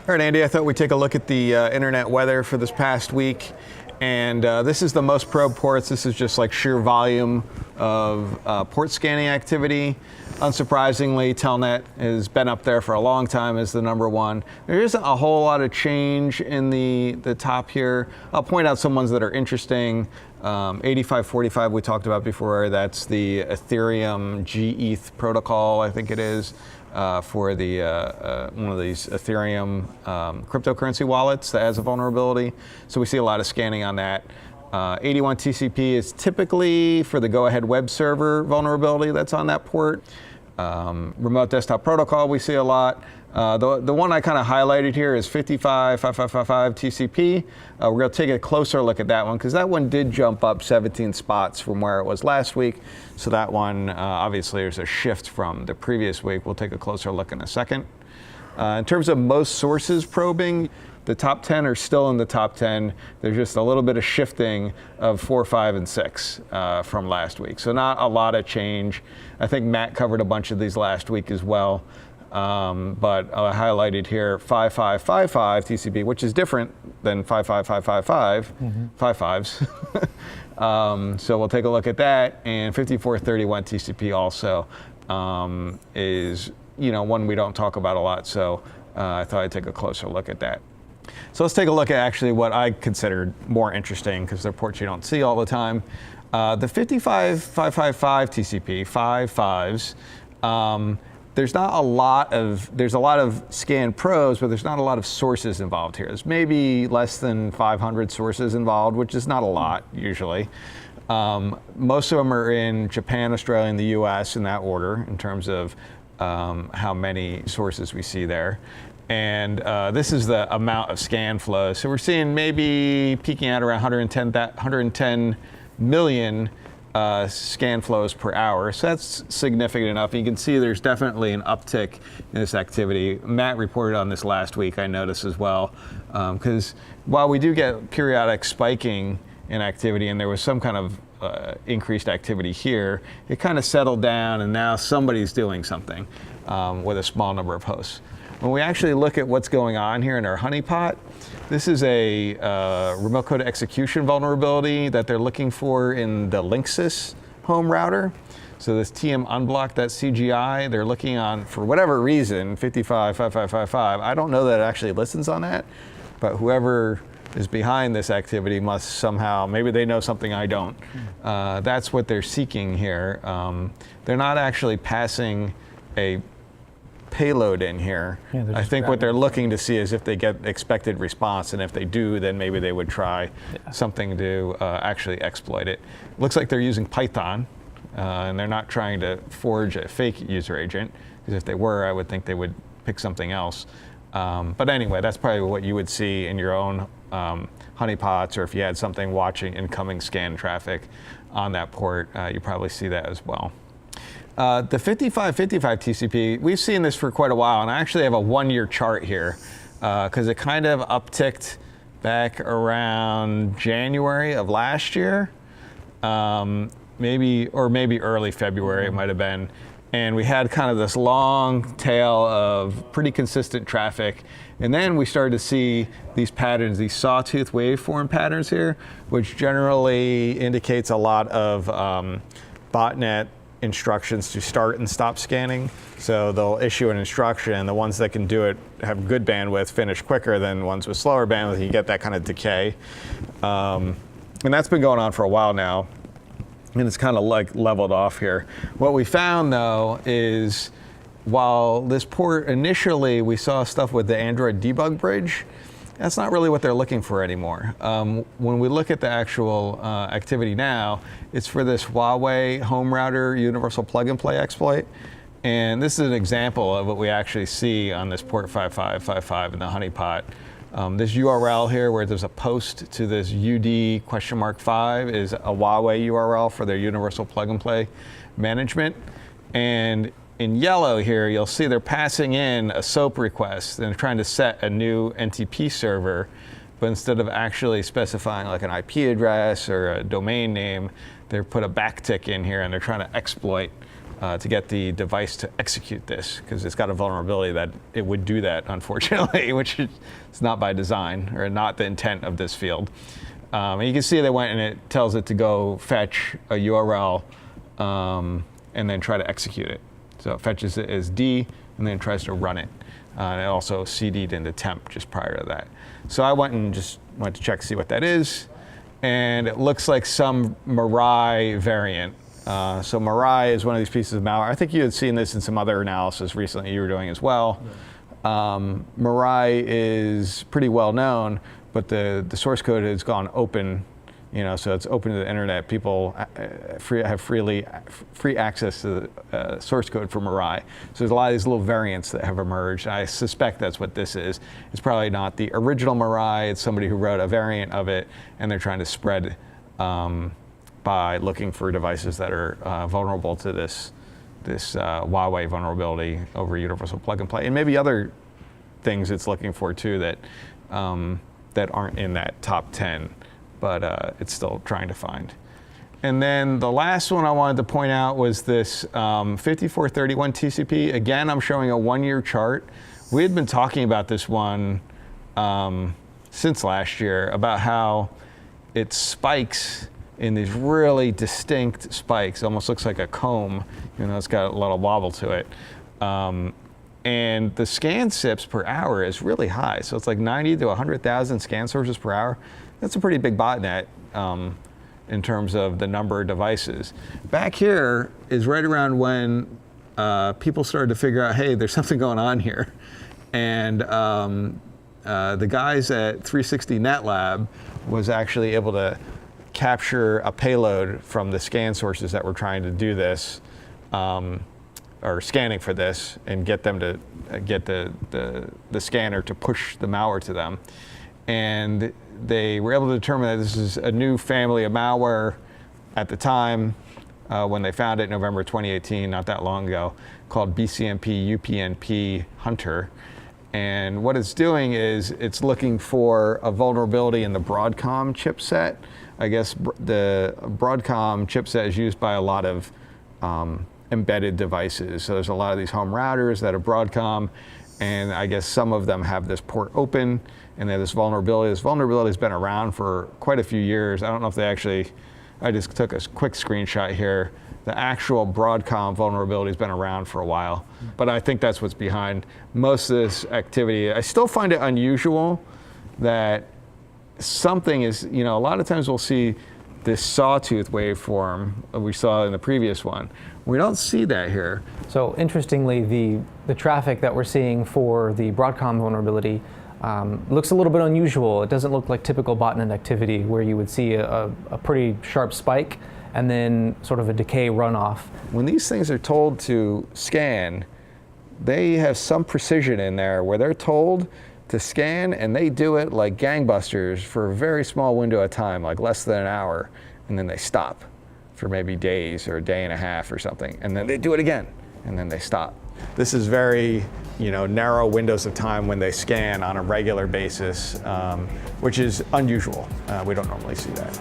All right, Andy, I thought we'd take a look at the internet weather for this past week. And this is the most probed ports. This is just like sheer volume of port scanning activity. Unsurprisingly, Telnet has been up there for a long time as the number one. There isn't a whole lot of change in the top here. I'll point out some ones that are interesting. 8545 we talked about before. That's the Ethereum GETH protocol, I think it is, for the one of these Ethereum cryptocurrency wallets that has a vulnerability. So we see a lot of scanning on that. 81 TCP is typically for the go-ahead web server vulnerability that's on that port. Remote desktop protocol we see a lot. The one I kind of highlighted here is 555555 TCP. We're going to take a closer look at that one because that one did jump up 17 spots from where it was last week. So that one, obviously, there's a shift from the previous week. We'll take a closer look in a second. In terms of most sources probing, the top 10 are still in the top 10. There's just a little bit of shifting of 4, 5, and 6 from last week. So not a lot of change. I think Matt covered a bunch of these last week as well. But I highlighted here 5555 TCP, which is different than 55555, 55s. So we'll take a look at that. And 5431 TCP also is one we don't talk about a lot. So I thought I'd take a closer look at that. So let's take a look at actually what I considered more interesting because they're ports you don't see all the time. The 55555 TCP, 5.5s. There's a lot of scan pros, but there's not a lot of sources involved here. There's maybe less than 500 sources involved, which is not a lot usually. Most of them are in Japan, Australia, and the US in that order in terms of how many sources we see there. And this is the amount of scan flows. So we're seeing maybe peaking at around 110 million scan flows per hour. So that's significant enough. You can see there's definitely an uptick in this activity. Matt reported on this last week, I noticed as well, because while we do get periodic spiking in activity and there was some kind of increased activity here, it kind of settled down and now somebody's doing something with a small number of hosts. When we actually look at what's going on here in our honeypot, this is a remote code execution vulnerability that they're looking for in the Linksys home router. So this TM unblock.cgi, they're looking on, for whatever reason, 555555. I don't know that it actually listens on that, but whoever is behind this activity must somehow, maybe they know something I don't. That's what they're seeking here. They're not actually passing a payload in here. Yeah, I think what they're looking to see is if they get expected response, and if they do, then maybe they would try something to actually exploit it. Looks like they're using Python, and they're not trying to forge a fake user agent, because if they were, I would think they would pick something else. But anyway, that's probably what you would see in your own honeypots, or if you had something watching incoming scan traffic on that port, you probably see that as well. The 5555 TCP, we've seen this for quite a while, and I actually have a one-year chart here because it kind of upticked back around January of last year, maybe early February it might have been, and we had kind of this long tail of pretty consistent traffic, and then we started to see these patterns, these sawtooth waveform patterns here, which generally indicates a lot of botnet instructions to start and stop scanning. So they'll issue an instruction. The ones that can do it have good bandwidth, finish quicker than ones with slower bandwidth. You get that kind of decay. And that's been going on for a while now. And it's kind of like leveled off here. What we found though is while this port initially we saw stuff with the Android debug bridge, that's not really what they're looking for anymore. When we look at the actual activity now, it's for this Huawei home router universal plug and play exploit. And this is an example of what we actually see on this port 5555 in the honeypot. This URL here where there's a post to this UD?5 is a Huawei URL for their universal plug and play management. And in yellow here, you'll see they're passing in a SOAP request and they're trying to set a new NTP server, but instead of actually specifying like an IP address or a domain name, they put a backtick in here and they're trying to exploit to get the device to execute this, because it's got a vulnerability that it would do that, unfortunately, which is not by design or not the intent of this field. And you can see they went and it tells it to go fetch a URL and then try to execute it. So it fetches it as D and then tries to run it. And it also CD'd into temp just prior to that. So I went to check to see what that is. And it looks like some Mirai variant. So Mirai is one of these pieces of malware. I think you had seen this in some other analysis recently you were doing as well. Mirai is pretty well known, but the source code has gone open, so it's open to the internet. People have free access to the source code for Mirai. So there's a lot of these little variants that have emerged. I suspect that's what this is. It's probably not the original Mirai. It's somebody who wrote a variant of it, and they're trying to spread by looking for devices that are vulnerable to this Huawei vulnerability over universal plug and play, and maybe other things it's looking for too that aren't in that top 10, but it's still trying to find. And then the last one I wanted to point out was this 5431 TCP. Again, I'm showing a 1-year chart. We had been talking about this one since last year, about how it spikes in these really distinct spikes. Almost looks like a comb, it's got a little wobble to it. And the scan SIPs per hour is really high. So it's like 90 to 100,000 scan sources per hour. That's a pretty big botnet in terms of the number of devices. Back here is right around when people started to figure out, hey, there's something going on here. And the guys at 360 NetLab was actually able to capture a payload from the scan sources that were trying to do this, or scanning for this, and get them to get the scanner to push the malware to them. And they were able to determine that this is a new family of malware at the time when they found it in November 2018, not that long ago, called BCMP UPnP Hunter. And what it's doing is it's looking for a vulnerability in the Broadcom chipset. I guess the Broadcom chipset is used by a lot of embedded devices. So there's a lot of these home routers that are Broadcom, and I guess some of them have this port open, and they have this vulnerability. This vulnerability has been around for quite a few years. I don't know if they actually, I just took a quick screenshot here. The actual Broadcom vulnerability has been around for a while, but I think that's what's behind most of this activity. I still find it unusual that something is, a lot of times we'll see this sawtooth waveform we saw in the previous one. We don't see that here. So interestingly, the traffic that we're seeing for the Broadcom vulnerability looks a little bit unusual. It doesn't look like typical botnet activity where you would see a pretty sharp spike and then sort of a decay runoff. When these things are told to scan, they have some precision in there where they're told to scan, and they do it like gangbusters for a very small window of time, like less than an hour, and then they stop for maybe days or a day and a half or something, and then they do it again, and then they stop. This is very, narrow windows of time when they scan on a regular basis, which is unusual. We don't normally see that.